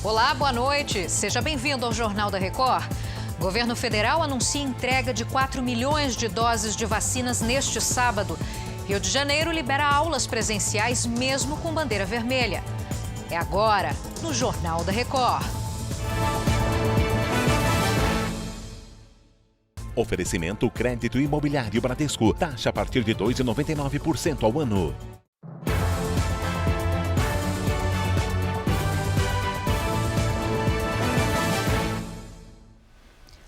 Olá, boa noite. Seja bem-vindo ao Jornal da Record. Governo federal anuncia entrega de 4 milhões de doses de vacinas neste sábado. Rio de Janeiro libera aulas presenciais mesmo com bandeira vermelha. É agora, no Jornal da Record. Oferecimento Crédito Imobiliário Bradesco. Taxa a partir de 2,99% ao ano.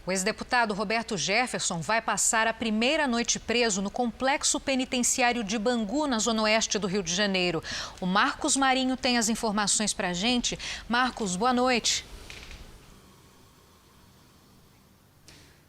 O ex-deputado Roberto Jefferson vai passar a primeira noite preso no complexo penitenciário de Bangu, na zona oeste do Rio de Janeiro. O Marcos Marinho tem as informações para a gente. Marcos, boa noite.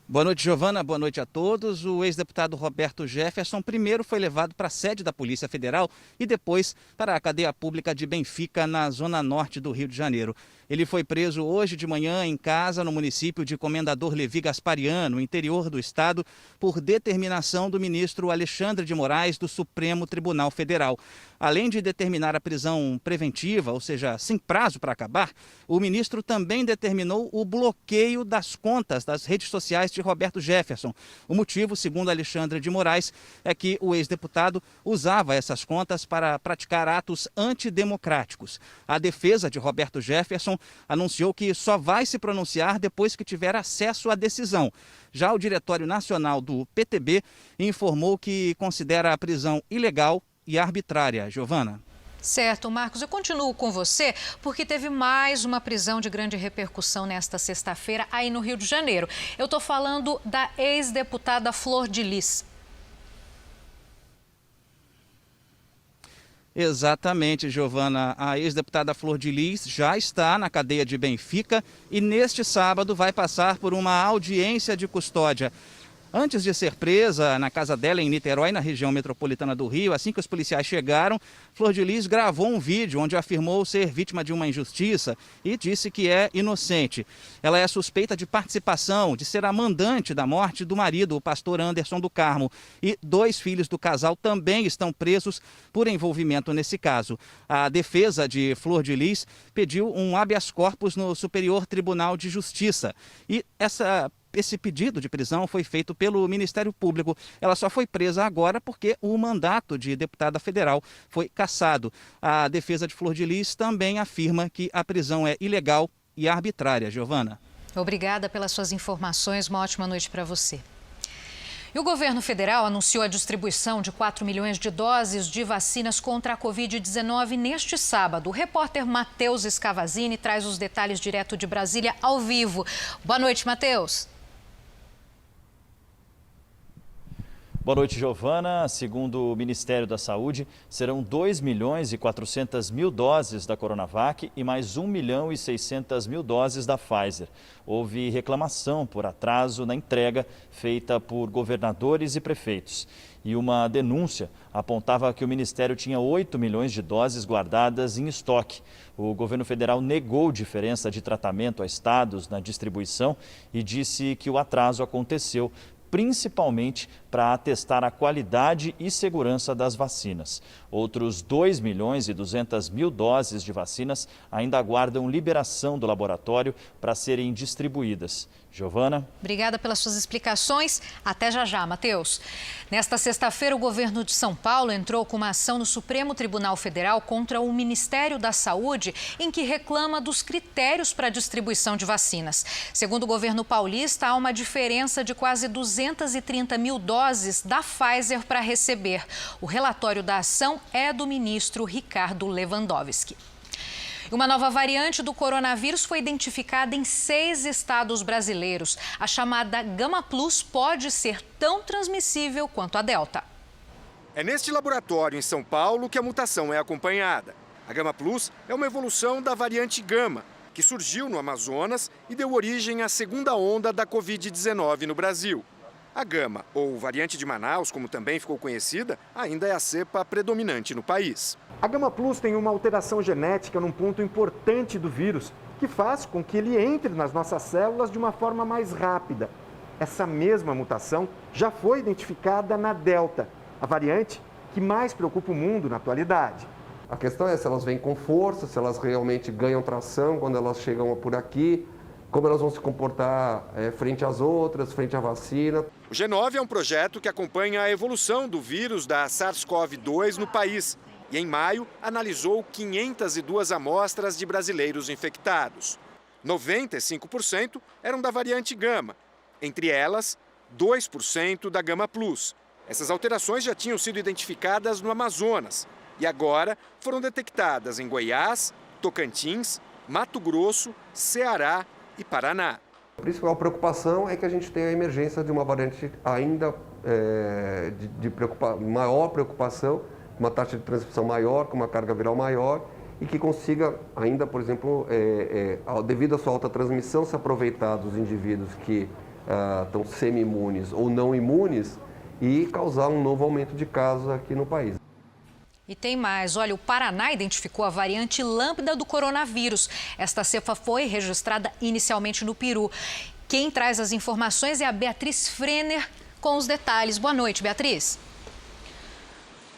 Boa noite, Giovana. Boa noite a todos. O ex-deputado Roberto Jefferson primeiro foi levado para a sede da Polícia Federal e depois para a cadeia pública de Benfica, na zona norte do Rio de Janeiro. Ele foi preso hoje de manhã em casa no município de Comendador Levi Gasparian, no interior do estado, por determinação do ministro Alexandre de Moraes do Supremo Tribunal Federal. Além de determinar a prisão preventiva, ou seja, sem prazo para acabar, o ministro também determinou o bloqueio das contas das redes sociais de Roberto Jefferson. O motivo, segundo Alexandre de Moraes, é que o ex-deputado usava essas contas para praticar atos antidemocráticos. A defesa de Roberto Jefferson anunciou que só vai se pronunciar depois que tiver acesso à decisão. Já o Diretório Nacional do PTB informou que considera a prisão ilegal e arbitrária. Giovana. Certo, Marcos, eu continuo com você porque teve mais uma prisão de grande repercussão nesta sexta-feira aí no Rio de Janeiro. Eu estou falando da ex-deputada Flor de Lis. Exatamente, Giovana. A ex-deputada Flor de Lis já está na cadeia de Benfica e neste sábado vai passar por uma audiência de custódia. Antes de ser presa na casa dela em Niterói, na região metropolitana do Rio, assim que os policiais chegaram, Flor de Lis gravou um vídeo onde afirmou ser vítima de uma injustiça e disse que é inocente. Ela é suspeita de participação, de ser a mandante da morte do marido, o pastor Anderson do Carmo. E 2 filhos do casal também estão presos por envolvimento nesse caso. A defesa de Flor de Lis pediu um habeas corpus no Superior Tribunal de Justiça. E esse pedido de prisão foi feito pelo Ministério Público. Ela só foi presa agora porque o mandato de deputada federal foi cassado. A defesa de Flor de Lis também afirma que a prisão é ilegal e arbitrária. Giovana. Obrigada pelas suas informações. Uma ótima noite para você. E o governo federal anunciou a distribuição de 4 milhões de doses de vacinas contra a Covid-19 neste sábado. O repórter Matheus Scavazini traz os detalhes direto de Brasília ao vivo. Boa noite, Matheus. Boa noite, Giovana. Segundo o Ministério da Saúde, serão 2 milhões e 400 mil doses da Coronavac e mais 1 milhão e 600 mil doses da Pfizer. Houve reclamação por atraso na entrega feita por governadores e prefeitos. E uma denúncia apontava que o Ministério tinha 8 milhões de doses guardadas em estoque. O governo federal negou diferença de tratamento a estados na distribuição e disse que o atraso aconteceu principalmente para atestar a qualidade e segurança das vacinas. Outros 2 milhões e 200 mil doses de vacinas ainda aguardam liberação do laboratório para serem distribuídas. Giovana. Obrigada pelas suas explicações. Até já, Matheus. Nesta sexta-feira, o governo de São Paulo entrou com uma ação no Supremo Tribunal Federal contra o Ministério da Saúde, em que reclama dos critérios para a distribuição de vacinas. Segundo o governo paulista, há uma diferença de quase 230 mil doses da Pfizer para receber. O relatório da ação é do ministro Ricardo Lewandowski. Uma nova variante do coronavírus foi identificada em 6 estados brasileiros. A chamada Gama Plus pode ser tão transmissível quanto a Delta. É neste laboratório em São Paulo que a mutação é acompanhada. A Gama Plus é uma evolução da variante Gama, que surgiu no Amazonas e deu origem à segunda onda da Covid-19 no Brasil. A Gama, ou variante de Manaus, como também ficou conhecida, ainda é a cepa predominante no país. A Gama Plus tem uma alteração genética num ponto importante do vírus, que faz com que ele entre nas nossas células de uma forma mais rápida. Essa mesma mutação já foi identificada na Delta, a variante que mais preocupa o mundo na atualidade. A questão é se elas vêm com força, se elas realmente ganham tração quando elas chegam por aqui, como elas vão se comportar frente às outras, frente à vacina. O G9 é um projeto que acompanha a evolução do vírus da SARS-CoV-2 no país e, em maio, analisou 502 amostras de brasileiros infectados. 95% eram da variante Gama, entre elas, 2% da Gama Plus. Essas alterações já tinham sido identificadas no Amazonas e agora foram detectadas em Goiás, Tocantins, Mato Grosso, Ceará e Paraná. A principal preocupação é que a gente tem a emergência de uma variante ainda maior preocupação, uma taxa de transmissão maior, com uma carga viral maior e que consiga ainda, por exemplo, devido à sua alta transmissão, se aproveitar dos indivíduos que estão semi-imunes ou não imunes e causar um novo aumento de casos aqui no país. E tem mais. Olha, o Paraná identificou a variante lambda do coronavírus. Esta cepa foi registrada inicialmente no Peru. Quem traz as informações é a Beatriz Frenner com os detalhes. Boa noite, Beatriz.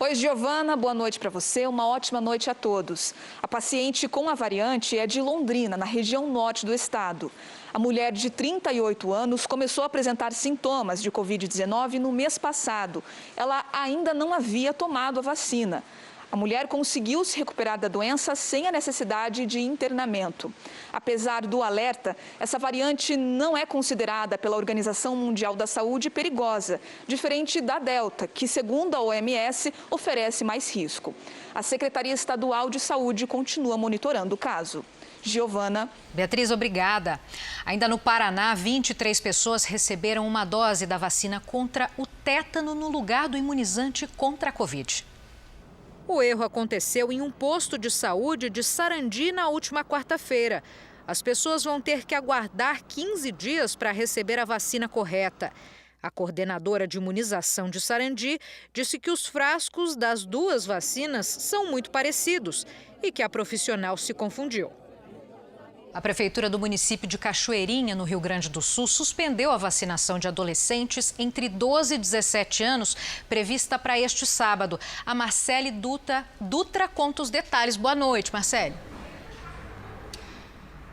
Oi, Giovana, boa noite para você, uma ótima noite a todos. A paciente com a variante é de Londrina, na região norte do estado. A mulher de 38 anos começou a apresentar sintomas de Covid-19 no mês passado. Ela ainda não havia tomado a vacina. A mulher conseguiu se recuperar da doença sem a necessidade de internamento. Apesar do alerta, essa variante não é considerada pela Organização Mundial da Saúde perigosa, diferente da Delta, que, segundo a OMS, oferece mais risco. A Secretaria Estadual de Saúde continua monitorando o caso. Giovana. Beatriz, obrigada. Ainda no Paraná, 23 pessoas receberam uma dose da vacina contra o tétano no lugar do imunizante contra a Covid. O erro aconteceu em um posto de saúde de Sarandi na última quarta-feira. As pessoas vão ter que aguardar 15 dias para receber a vacina correta. A coordenadora de imunização de Sarandi disse que os frascos das duas vacinas são muito parecidos e que a profissional se confundiu. A Prefeitura do município de Cachoeirinha, no Rio Grande do Sul, suspendeu a vacinação de adolescentes entre 12 e 17 anos, prevista para este sábado. A Marcele Dutra conta os detalhes. Boa noite, Marcele.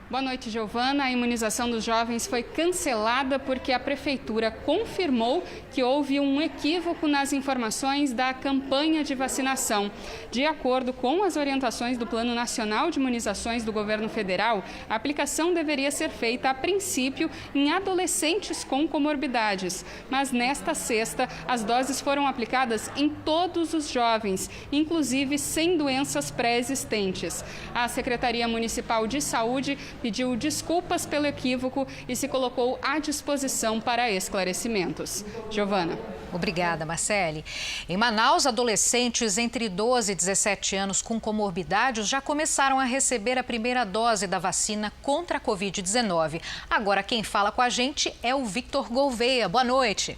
Boa noite, Giovana. A imunização dos jovens foi cancelada porque a Prefeitura confirmou que houve um equívoco nas informações da campanha de vacinação. De acordo com as orientações do Plano Nacional de Imunizações do Governo Federal, a aplicação deveria ser feita, a princípio, em adolescentes com comorbidades. Mas nesta sexta, as doses foram aplicadas em todos os jovens, inclusive sem doenças pré-existentes. A Secretaria Municipal de Saúde pediu desculpas pelo equívoco e se colocou à disposição para esclarecimentos. Giovana. Obrigada, Marcele. Em Manaus, adolescentes entre 12 e 17 anos com comorbidades já começaram a receber a primeira dose da vacina contra a Covid-19. Agora, quem fala com a gente é o Victor Gouveia. Boa noite.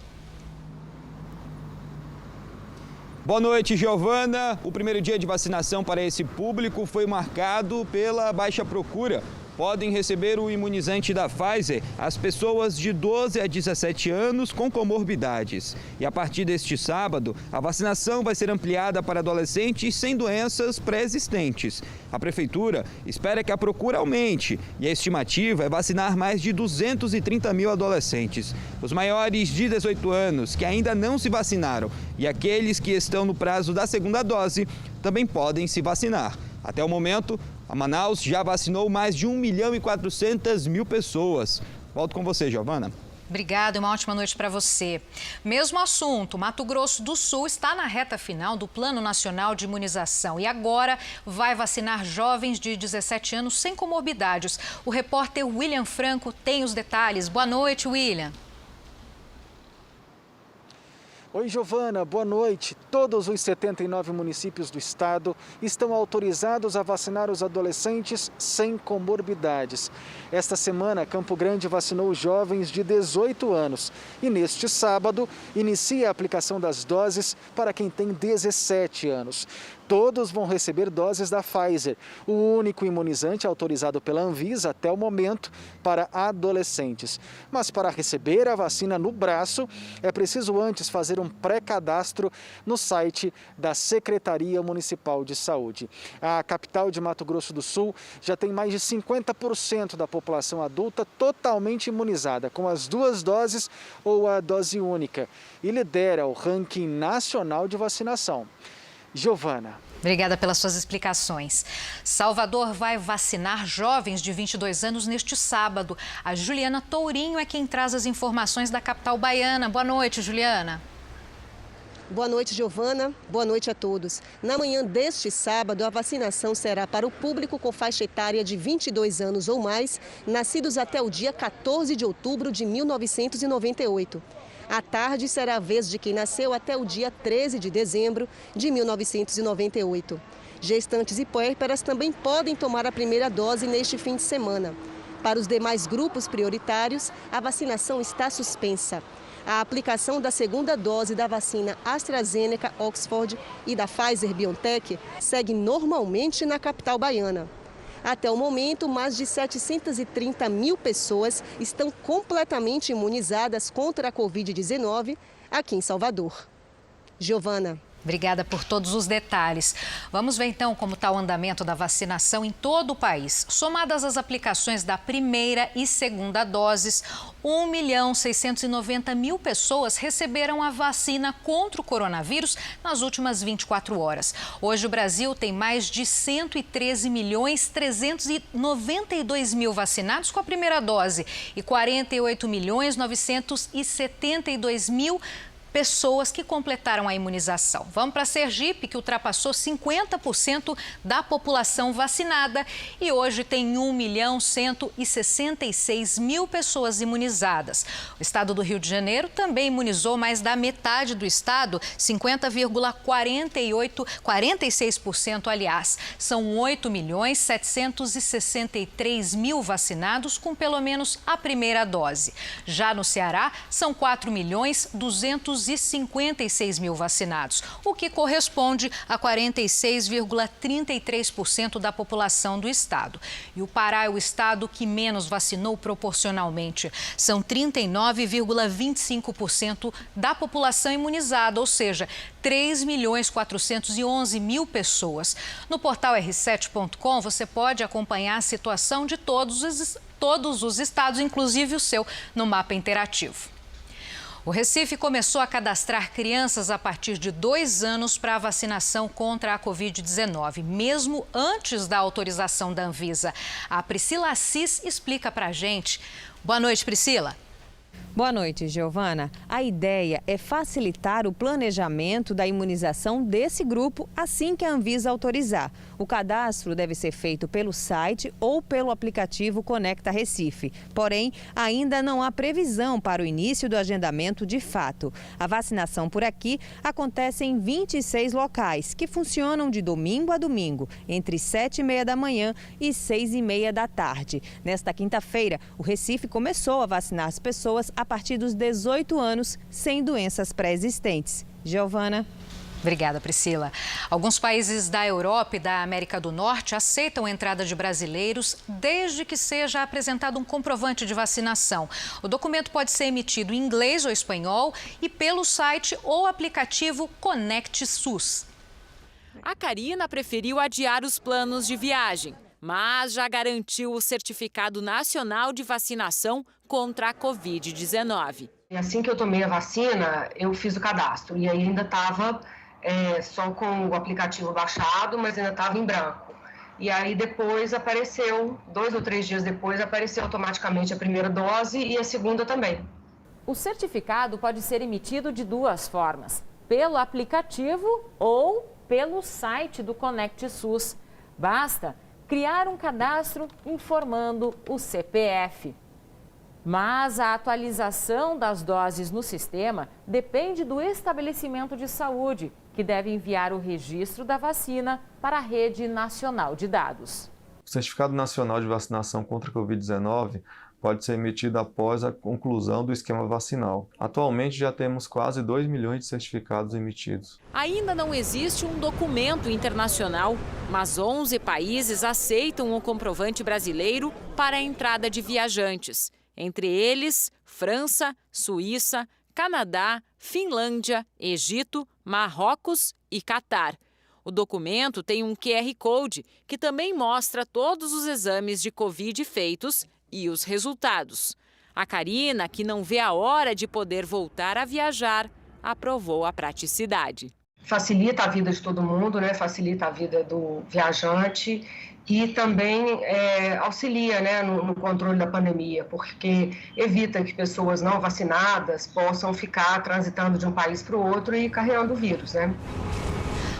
Boa noite, Giovana. O primeiro dia de vacinação para esse público foi marcado pela baixa procura. Podem receber o imunizante da Pfizer as pessoas de 12 a 17 anos com comorbidades. E a partir deste sábado, a vacinação vai ser ampliada para adolescentes sem doenças pré-existentes. A Prefeitura espera que a procura aumente e a estimativa é vacinar mais de 230 mil adolescentes. Os maiores de 18 anos que ainda não se vacinaram e aqueles que estão no prazo da segunda dose também podem se vacinar. Até o momento, a Manaus já vacinou mais de 1.400.000 pessoas. Volto com você, Giovana. Obrigada e uma ótima noite para você. Mesmo assunto, Mato Grosso do Sul está na reta final do Plano Nacional de Imunização e agora vai vacinar jovens de 17 anos sem comorbidades. O repórter William Franco tem os detalhes. Boa noite, William. Oi, Giovana, boa noite. Todos os 79 municípios do estado estão autorizados a vacinar os adolescentes sem comorbidades. Esta semana, Campo Grande vacinou jovens de 18 anos e neste sábado inicia a aplicação das doses para quem tem 17 anos. Todos vão receber doses da Pfizer, o único imunizante autorizado pela Anvisa até o momento para adolescentes. Mas para receber a vacina no braço, é preciso antes fazer um pré-cadastro no site da Secretaria Municipal de Saúde. A capital de Mato Grosso do Sul já tem mais de 50% da população adulta totalmente imunizada, com as 2 doses ou a dose única, e lidera o ranking nacional de vacinação. Giovana. Obrigada pelas suas explicações. Salvador vai vacinar jovens de 22 anos neste sábado. A Juliana Tourinho é quem traz as informações da capital baiana. Boa noite, Juliana. Boa noite, Giovana. Boa noite a todos. Na manhã deste sábado, a vacinação será para o público com faixa etária de 22 anos ou mais, nascidos até o dia 14 de outubro de 1998. À tarde será a vez de quem nasceu até o dia 13 de dezembro de 1998. Gestantes e puérperas também podem tomar a primeira dose neste fim de semana. Para os demais grupos prioritários, a vacinação está suspensa. A aplicação da segunda dose da vacina AstraZeneca Oxford e da Pfizer-BioNTech segue normalmente na capital baiana. Até o momento, mais de 730 mil pessoas estão completamente imunizadas contra a Covid-19 aqui em Salvador. Giovana. Obrigada por todos os detalhes. Vamos ver então como está o andamento da vacinação em todo o país. Somadas as aplicações da primeira e segunda doses, 1.690.000 pessoas receberam a vacina contra o coronavírus nas últimas 24 horas. Hoje o Brasil tem mais de 113.392.000 vacinados com a primeira dose e 48.972.000 pessoas que completaram a imunização. Vamos para Sergipe, que ultrapassou 50% da população vacinada e hoje tem 1.166.000 pessoas imunizadas. O estado do Rio de Janeiro também imunizou mais da metade do estado, 46%, aliás. São 8.763.000 vacinados com pelo menos a primeira dose. Já no Ceará, são 4.256.000 vacinados, o que corresponde a 46,33% da população do estado. E o Pará é o estado que menos vacinou proporcionalmente. São 39,25% da população imunizada, ou seja, 3.411.000 pessoas. No portal r7.com você pode acompanhar a situação de todos os estados, inclusive o seu, no mapa interativo. O Recife começou a cadastrar crianças a partir de 2 anos para a vacinação contra a Covid-19, mesmo antes da autorização da Anvisa. A Priscila Assis explica para a gente. Boa noite, Priscila. Boa noite, Giovana. A ideia é facilitar o planejamento da imunização desse grupo assim que a Anvisa autorizar. O cadastro deve ser feito pelo site ou pelo aplicativo Conecta Recife. Porém, ainda não há previsão para o início do agendamento de fato. A vacinação por aqui acontece em 26 locais, que funcionam de domingo a domingo, entre 7h30 da manhã e 6h30 da tarde. Nesta quinta-feira, o Recife começou a vacinar as pessoas a partir dos 18 anos sem doenças pré-existentes. Giovana. Obrigada, Priscila. Alguns países da Europa e da América do Norte aceitam a entrada de brasileiros desde que seja apresentado um comprovante de vacinação. O documento pode ser emitido em inglês ou espanhol e pelo site ou aplicativo Conecte SUS. A Karina preferiu adiar os planos de viagem, mas já garantiu o Certificado Nacional de Vacinação contra a Covid-19. Assim que eu tomei a vacina, eu fiz o cadastro e aí ainda estava só com o aplicativo baixado, mas ainda estava em branco. E aí depois apareceu, 2 ou 3 dias depois, apareceu automaticamente a primeira dose e a segunda também. O certificado pode ser emitido de 2 formas, pelo aplicativo ou pelo site do Conecte SUS. Basta criar um cadastro informando o CPF. Mas a atualização das doses no sistema depende do estabelecimento de saúde, que deve enviar o registro da vacina para a Rede Nacional de Dados. O Certificado Nacional de Vacinação contra a Covid-19 pode ser emitido após a conclusão do esquema vacinal. Atualmente já temos quase 2 milhões de certificados emitidos. Ainda não existe um documento internacional, mas 11 países aceitam o comprovante brasileiro para a entrada de viajantes. Entre eles, França, Suíça, Canadá, Finlândia, Egito, Marrocos e Catar. O documento tem um QR Code que também mostra todos os exames de Covid feitos e os resultados. A Karina, que não vê a hora de poder voltar a viajar, aprovou a praticidade. Facilita a vida de todo mundo, né? Facilita a vida do viajante e também auxilia, né, no controle da pandemia, porque evita que pessoas não vacinadas possam ficar transitando de um país para o outro e carregando o vírus, né?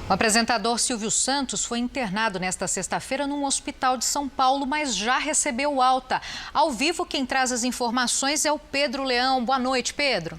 O apresentador Silvio Santos foi internado nesta sexta-feira num hospital de São Paulo, mas já recebeu alta. Ao vivo, quem traz as informações é o Pedro Leão. Boa noite, Pedro.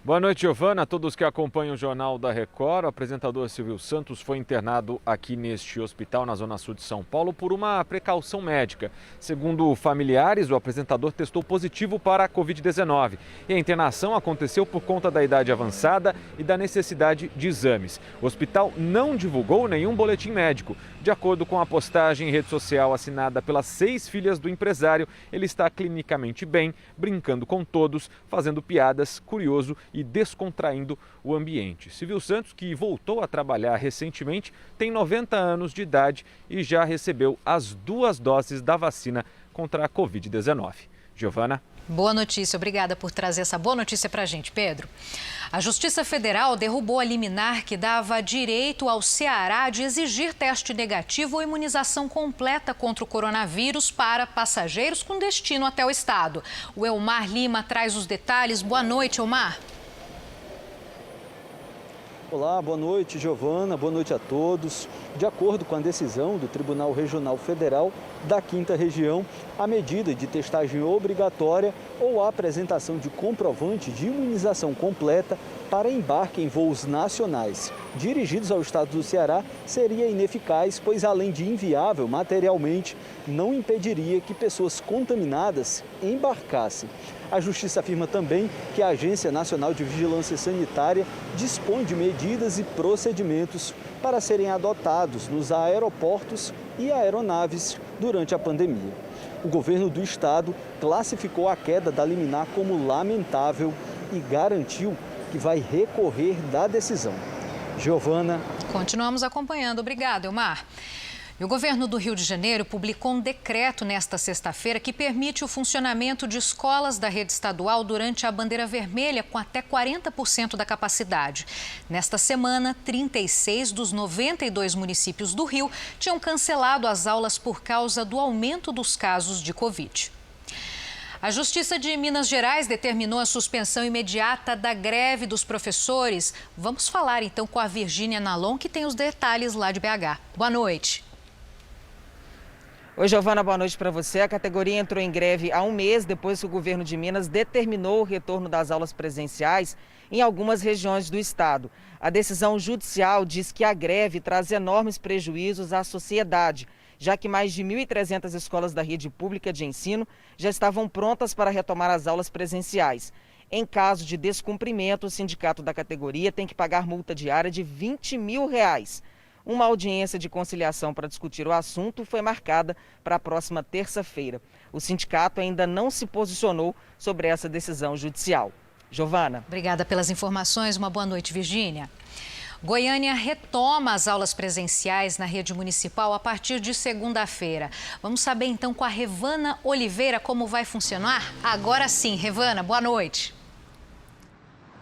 Boa noite, Giovana. A todos que acompanham o Jornal da Record, o apresentador Silvio Santos foi internado aqui neste hospital na Zona Sul de São Paulo por uma precaução médica. Segundo familiares, o apresentador testou positivo para a Covid-19 e a internação aconteceu por conta da idade avançada e da necessidade de exames. O hospital não divulgou nenhum boletim médico. De acordo com a postagem em rede social assinada pelas 6 filhas do empresário, ele está clinicamente bem, brincando com todos, fazendo piadas, curioso e descontraindo o ambiente. Silvio Santos, que voltou a trabalhar recentemente, tem 90 anos de idade e já recebeu as 2 doses da vacina contra a Covid-19. Giovana. Boa notícia, obrigada por trazer essa boa notícia para a gente, Pedro. A Justiça Federal derrubou a liminar que dava direito ao Ceará de exigir teste negativo ou imunização completa contra o coronavírus para passageiros com destino até o estado. O Elmar Lima traz os detalhes. Boa noite, Elmar. Olá, boa noite, Giovana, boa noite a todos. De acordo com a decisão do Tribunal Regional Federal da 5ª Região, a medida de testagem obrigatória ou a apresentação de comprovante de imunização completa para embarque em voos nacionais dirigidos ao estado do Ceará seria ineficaz, pois além de inviável materialmente, não impediria que pessoas contaminadas embarcassem. A Justiça afirma também que a Agência Nacional de Vigilância Sanitária dispõe de medidas e procedimentos para serem adotados nos aeroportos e aeronaves durante a pandemia. O governo do estado classificou a queda da liminar como lamentável e garantiu que vai recorrer da decisão. Giovana. Continuamos acompanhando. Obrigada, Elmar. E o governo do Rio de Janeiro publicou um decreto nesta sexta-feira que permite o funcionamento de escolas da rede estadual durante a bandeira vermelha com até 40% da capacidade. Nesta semana, 36 dos 92 municípios do Rio tinham cancelado as aulas por causa do aumento dos casos de Covid. A Justiça de Minas Gerais determinou a suspensão imediata da greve dos professores. Vamos falar então com a Virgínia Nalon, que tem os detalhes lá de BH. Boa noite. Oi, Giovana, boa noite para você. A categoria entrou em greve há um mês depois que o governo de Minas determinou o retorno das aulas presenciais em algumas regiões do estado. A decisão judicial diz que a greve traz enormes prejuízos à sociedade, já que mais de 1.300 escolas da rede pública de ensino já estavam prontas para retomar as aulas presenciais. Em caso de descumprimento, o sindicato da categoria tem que pagar multa diária de R$20 mil. Uma audiência de conciliação para discutir o assunto foi marcada para a próxima terça-feira. O sindicato ainda não se posicionou sobre essa decisão judicial. Giovana. Obrigada pelas informações. Uma boa noite, Virgínia. Goiânia retoma as aulas presenciais na rede municipal a partir de segunda-feira. Vamos saber então com a Revana Oliveira como vai funcionar? Agora sim, Revana, boa noite.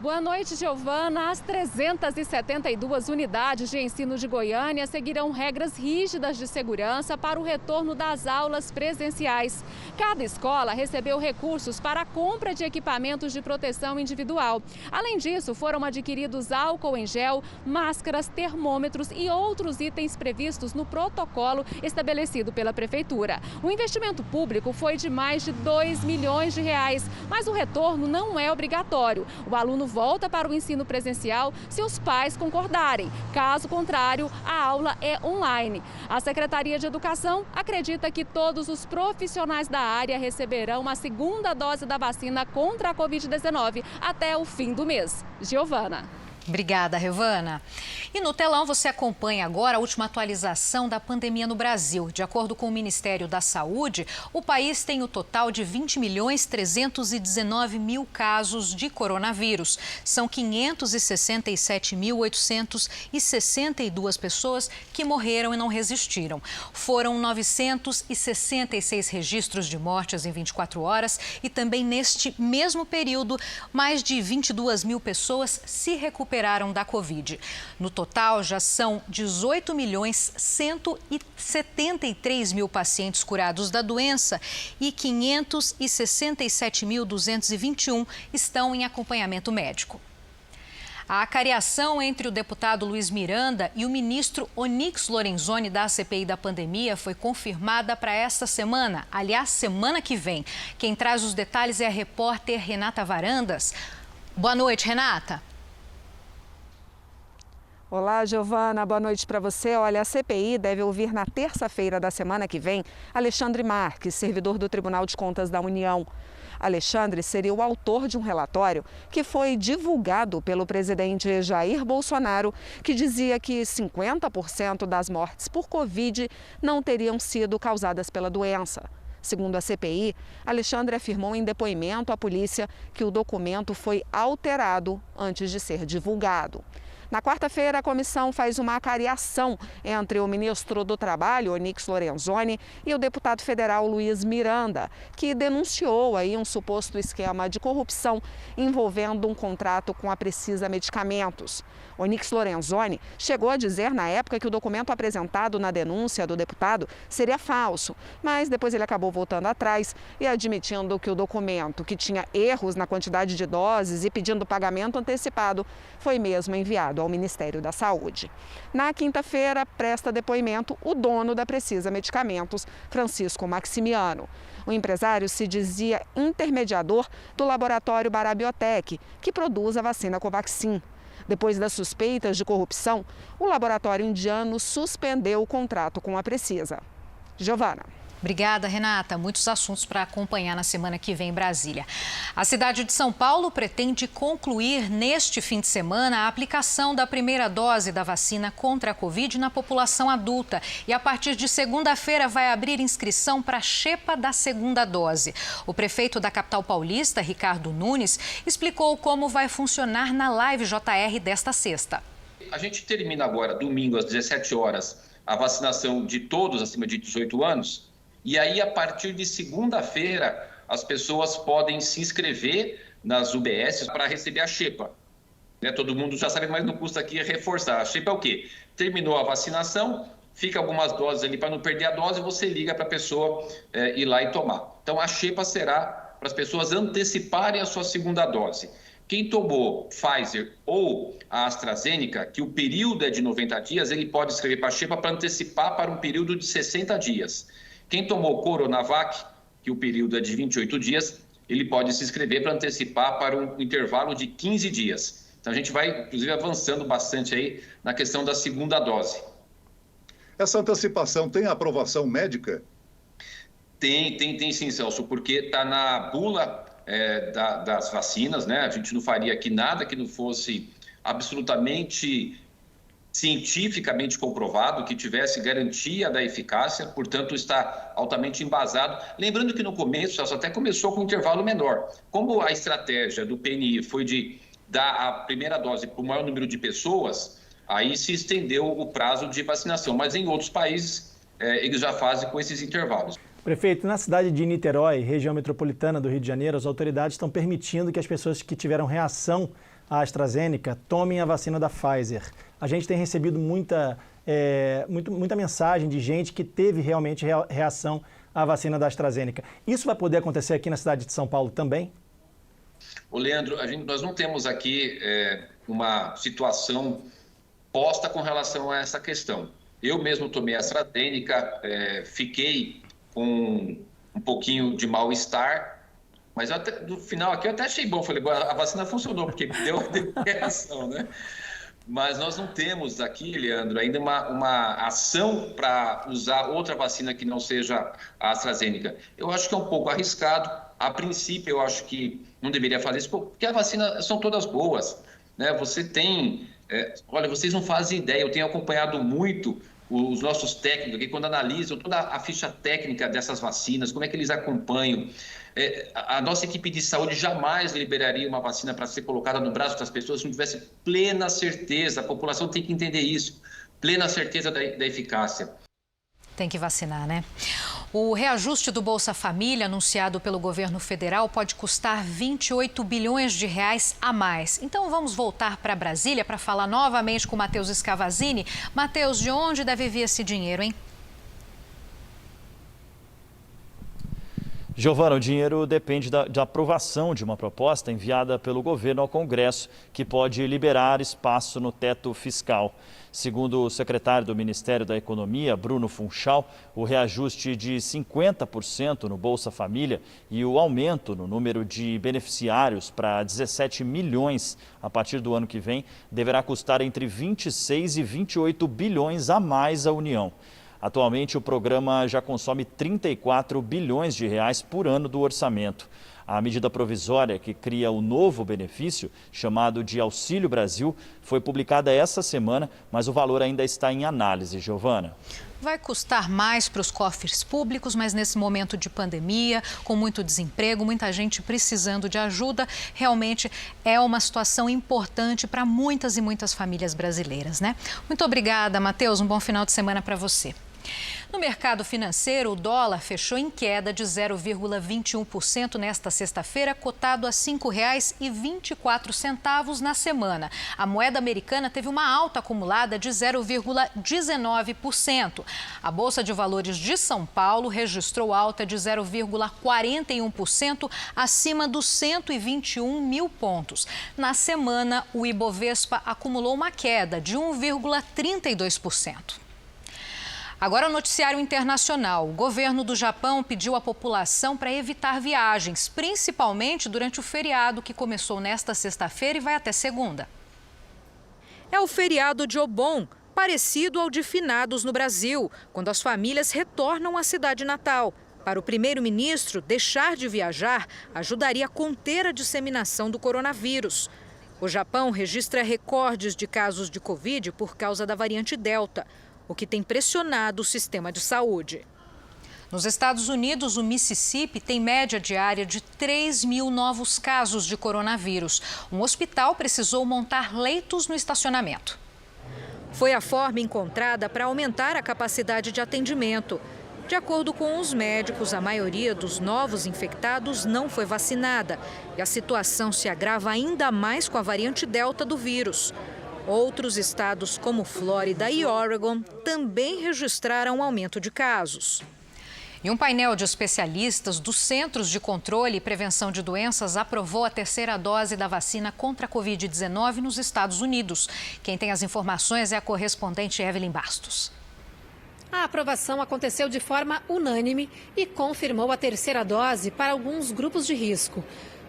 Boa noite, Giovana. As 372 unidades de ensino de Goiânia seguirão regras rígidas de segurança para o retorno das aulas presenciais. Cada escola recebeu recursos para a compra de equipamentos de proteção individual. Além disso, foram adquiridos álcool em gel, máscaras, termômetros e outros itens previstos no protocolo estabelecido pela Prefeitura. O investimento público foi de mais de R$2 milhões, mas o retorno não é obrigatório. O aluno volta para o ensino presencial se os pais concordarem. Caso contrário, a aula é online. A Secretaria de Educação acredita que todos os profissionais da área receberão uma segunda dose da vacina contra a Covid-19 até o fim do mês. Giovana. Obrigada, Revana. E no telão você acompanha agora a última atualização da pandemia no Brasil. De acordo com o Ministério da Saúde, o país tem o total de 20.319.000 casos de coronavírus. São 567.862 pessoas que morreram e não resistiram. Foram 966 registros de mortes em 24 horas e também neste mesmo período, mais de 22.000 pessoas se recuperaram da Covid. No total, já são 18.173.000 pacientes curados da doença e 567.221 estão em acompanhamento médico. A acariação entre o deputado Luiz Miranda e o ministro Onyx Lorenzoni da CPI da pandemia foi confirmada para esta semana, aliás, semana que vem. Quem traz os detalhes é a repórter Renata Varandas. Boa noite, Renata. Olá, Giovana, boa noite para você. Olha, a CPI deve ouvir na terça-feira da semana que vem Alexandre Marques, servidor do Tribunal de Contas da União. Alexandre seria o autor de um relatório que foi divulgado pelo presidente Jair Bolsonaro, que dizia que 50% das mortes por Covid não teriam sido causadas pela doença. Segundo a CPI, Alexandre afirmou em depoimento à polícia que o documento foi alterado antes de ser divulgado. Na quarta-feira, a comissão faz uma acariação entre o ministro do Trabalho, Onyx Lorenzoni, e o deputado federal Luiz Miranda, que denunciou aí um suposto esquema de corrupção envolvendo um contrato com a Precisa Medicamentos. Onyx Lorenzoni chegou a dizer na época que o documento apresentado na denúncia do deputado seria falso, mas depois ele acabou voltando atrás e admitindo que o documento, que tinha erros na quantidade de doses e pedindo pagamento antecipado, foi mesmo enviado ao Ministério da Saúde. Na quinta-feira, presta depoimento o dono da Precisa Medicamentos, Francisco Maximiano. O empresário se dizia intermediador do laboratório Barabiotec, que produz a vacina Covaxin. Depois das suspeitas de corrupção, o laboratório indiano suspendeu o contrato com a Precisa. Giovana. Obrigada, Renata. Muitos assuntos para acompanhar na semana que vem em Brasília. A cidade de São Paulo pretende concluir neste fim de semana a aplicação da primeira dose da vacina contra a Covid na população adulta. E a partir de segunda-feira vai abrir inscrição para a xepa da segunda dose. O prefeito da capital paulista, Ricardo Nunes, explicou como vai funcionar na Live JR desta sexta. A gente termina agora, domingo, às 17 horas, a vacinação de todos acima de 18 anos. E aí, a partir de segunda-feira, as pessoas podem se inscrever nas UBS para receber a xepa. Todo mundo já sabe, mas não custa aqui reforçar. A xepa é o quê? Terminou a vacinação, fica algumas doses ali para não perder a dose, você liga para a pessoa ir lá e tomar. Então, a xepa será para as pessoas anteciparem a sua segunda dose. Quem tomou Pfizer ou a AstraZeneca, que o período é de 90 dias, ele pode escrever para a xepa para antecipar para um período de 60 dias. Quem tomou Coronavac, que o período é de 28 dias, ele pode se inscrever para antecipar para um intervalo de 15 dias. Então, a gente vai, inclusive, avançando bastante aí na questão da segunda dose. Essa antecipação tem aprovação médica? Tem sim, Celso, porque está na bula das vacinas, né? A gente não faria aqui nada que não fosse absolutamente cientificamente comprovado, que tivesse garantia da eficácia, portanto está altamente embasado. Lembrando que no começo, Celso, até começou com um intervalo menor. Como a estratégia do PNI foi de dar a primeira dose para o maior número de pessoas, aí se estendeu o prazo de vacinação. Mas em outros países, eles já fazem com esses intervalos. Prefeito, na cidade de Niterói, região metropolitana do Rio de Janeiro, as autoridades estão permitindo que as pessoas que tiveram reação à AstraZeneca tomem a vacina da Pfizer. A gente tem recebido muita mensagem de gente que teve realmente reação à vacina da AstraZeneca. Isso vai poder acontecer aqui na cidade de São Paulo também? Ô Leandro, nós não temos aqui uma situação posta com relação a essa questão. Eu mesmo tomei a AstraZeneca, fiquei com um pouquinho de mal-estar, Mas no final aqui eu até achei bom, falei, a vacina funcionou, porque deu reação, né? Mas nós não temos aqui, Leandro, ainda uma ação para usar outra vacina que não seja a AstraZeneca. Eu acho que é um pouco arriscado. A princípio, eu acho que não deveria fazer isso, porque as vacinas são todas boas, né? Você tem... olha, vocês não fazem ideia, eu tenho acompanhado muito os nossos técnicos aqui, quando analisam toda a ficha técnica dessas vacinas, como é que eles acompanham. A nossa equipe de saúde jamais liberaria uma vacina para ser colocada no braço das pessoas se não tivesse plena certeza. A população tem que entender isso, plena certeza da eficácia. Tem que vacinar, né? O reajuste do Bolsa Família, anunciado pelo governo federal, pode custar 28 bilhões de reais a mais. Então vamos voltar para Brasília para falar novamente com o Matheus Scavazini. Matheus, de onde deve vir esse dinheiro, hein? Giovana, o dinheiro depende da aprovação de uma proposta enviada pelo governo ao Congresso, que pode liberar espaço no teto fiscal. Segundo o secretário do Ministério da Economia, Bruno Funchal, o reajuste de 50% no Bolsa Família e o aumento no número de beneficiários para 17 milhões a partir do ano que vem deverá custar entre 26 e 28 bilhões a mais à União. Atualmente, o programa já consome 34 bilhões de reais por ano do orçamento. A medida provisória que cria o novo benefício, chamado de Auxílio Brasil, foi publicada essa semana, mas o valor ainda está em análise. Giovana. Vai custar mais para os cofres públicos, mas nesse momento de pandemia, com muito desemprego, muita gente precisando de ajuda, realmente é uma situação importante para muitas e muitas famílias brasileiras, né? Muito obrigada, Matheus. Um bom final de semana para você. No mercado financeiro, o dólar fechou em queda de 0,21% nesta sexta-feira, cotado a R$ 5,24 na semana. A moeda americana teve uma alta acumulada de 0,19%. A Bolsa de Valores de São Paulo registrou alta de 0,41% acima dos 121 mil pontos. Na semana, o Ibovespa acumulou uma queda de 1,32%. Agora, o noticiário internacional. O governo do Japão pediu à população para evitar viagens, principalmente durante o feriado que começou nesta sexta-feira e vai até segunda. É o feriado de Obon, parecido ao de finados no Brasil, quando as famílias retornam à cidade natal. Para o primeiro-ministro, deixar de viajar ajudaria a conter a disseminação do coronavírus. O Japão registra recordes de casos de Covid por causa da variante Delta, o que tem pressionado o sistema de saúde. Nos Estados Unidos, o Mississippi tem média diária de 3 mil novos casos de coronavírus. Um hospital precisou montar leitos no estacionamento. Foi a forma encontrada para aumentar a capacidade de atendimento. De acordo com os médicos, a maioria dos novos infectados não foi vacinada e a situação se agrava ainda mais com a variante Delta do vírus. Outros estados, como Flórida e Oregon, também registraram um aumento de casos. E um painel de especialistas dos Centros de Controle e Prevenção de Doenças aprovou a terceira dose da vacina contra a Covid-19 nos Estados Unidos. Quem tem as informações é a correspondente Evelyn Bastos. A aprovação aconteceu de forma unânime e confirmou a terceira dose para alguns grupos de risco.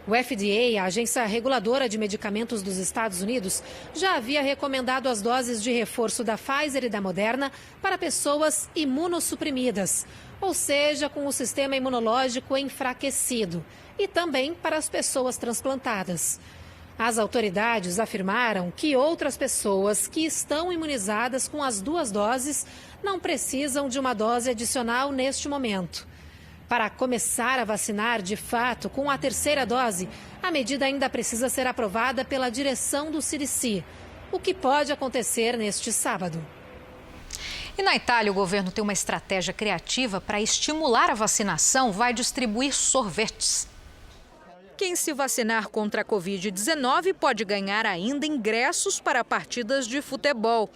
O FDA, a agência reguladora de medicamentos dos Estados Unidos, já havia recomendado as doses de reforço da Pfizer e da Moderna para pessoas imunossuprimidas, ou seja, com o sistema imunológico enfraquecido, e também para as pessoas transplantadas. As autoridades afirmaram que outras pessoas que estão imunizadas com as duas doses não precisam de uma dose adicional neste momento. Para começar a vacinar de fato com a terceira dose, a medida ainda precisa ser aprovada pela direção do CDC, o que pode acontecer neste sábado. E na Itália, o governo tem uma estratégia criativa para estimular a vacinação, vai distribuir sorvetes. Quem se vacinar contra a Covid-19 pode ganhar ainda ingressos para partidas de futebol.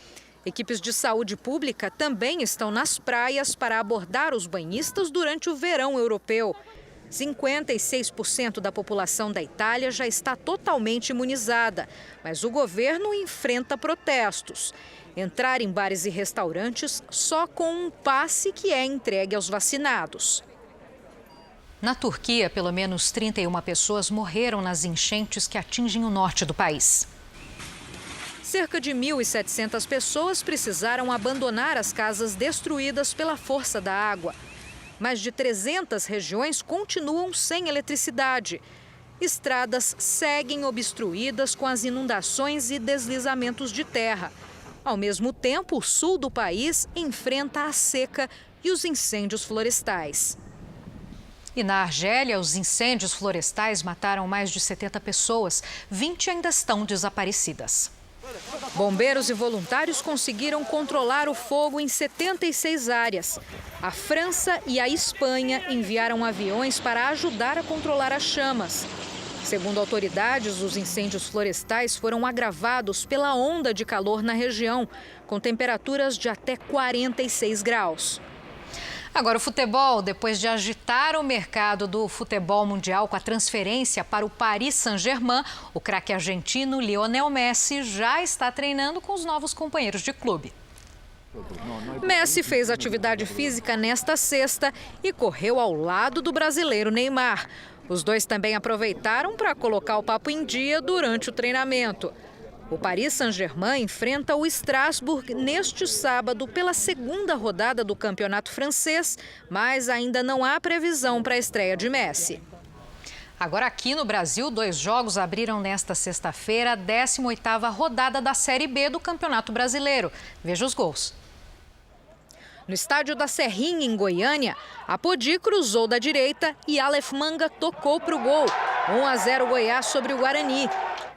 Equipes de saúde pública também estão nas praias para abordar os banhistas durante o verão europeu. 56% da população da Itália já está totalmente imunizada, mas o governo enfrenta protestos. Entrar em bares e restaurantes só com um passe que é entregue aos vacinados. Na Turquia, pelo menos 31 pessoas morreram nas enchentes que atingem o norte do país. Cerca de 1.700 pessoas precisaram abandonar as casas destruídas pela força da água. Mais de 300 regiões continuam sem eletricidade. Estradas seguem obstruídas com as inundações e deslizamentos de terra. Ao mesmo tempo, o sul do país enfrenta a seca e os incêndios florestais. E na Argélia, os incêndios florestais mataram mais de 70 pessoas. 20 ainda estão desaparecidas. Bombeiros e voluntários conseguiram controlar o fogo em 76 áreas. A França e a Espanha enviaram aviões para ajudar a controlar as chamas. Segundo autoridades, os incêndios florestais foram agravados pela onda de calor na região, com temperaturas de até 46 graus. Agora o futebol, depois de agitar o mercado do futebol mundial com a transferência para o Paris Saint-Germain, o craque argentino Lionel Messi já está treinando com os novos companheiros de clube. Messi fez atividade física nesta sexta e correu ao lado do brasileiro Neymar. Os dois também aproveitaram para colocar o papo em dia durante o treinamento. O Paris Saint-Germain enfrenta o Strasbourg neste sábado pela segunda rodada do campeonato francês, mas ainda não há previsão para a estreia de Messi. Agora aqui no Brasil, 2 jogos abriram nesta sexta-feira a 18ª rodada da Série B do Campeonato Brasileiro. Veja os gols. No estádio da Serrinha, em Goiânia, Apodi cruzou da direita e Aleph Manga tocou para o gol. 1-0 Goiás sobre o Guarani.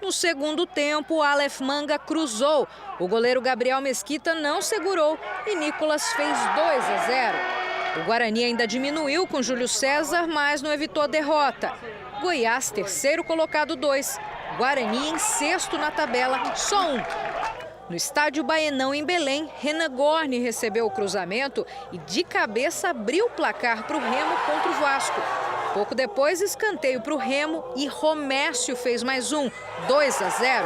No segundo tempo, Aleph Manga cruzou. O goleiro Gabriel Mesquita não segurou e Nicolas fez 2-0. O Guarani ainda diminuiu com Júlio César, mas não evitou a derrota. Goiás, terceiro colocado 2. Guarani em sexto na tabela, só 1. No estádio Baenão, em Belém, Renan Gorni recebeu o cruzamento e de cabeça abriu o placar para o Remo contra o Vasco. Pouco depois, escanteio para o Remo e Romércio fez mais 1, 2-0.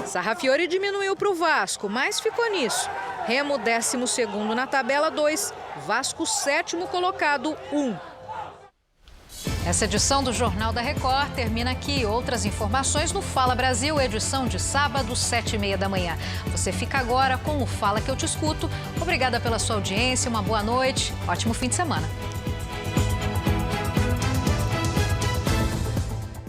Sarrafiori diminuiu para o Vasco, mas ficou nisso. Remo 12º na tabela, 2. Vasco 7º colocado, 1. Essa edição do Jornal da Record termina aqui. Outras informações no Fala Brasil, edição de sábado, 7h30 da manhã. Você fica agora com o Fala que eu te escuto. Obrigada pela sua audiência, uma boa noite, ótimo fim de semana.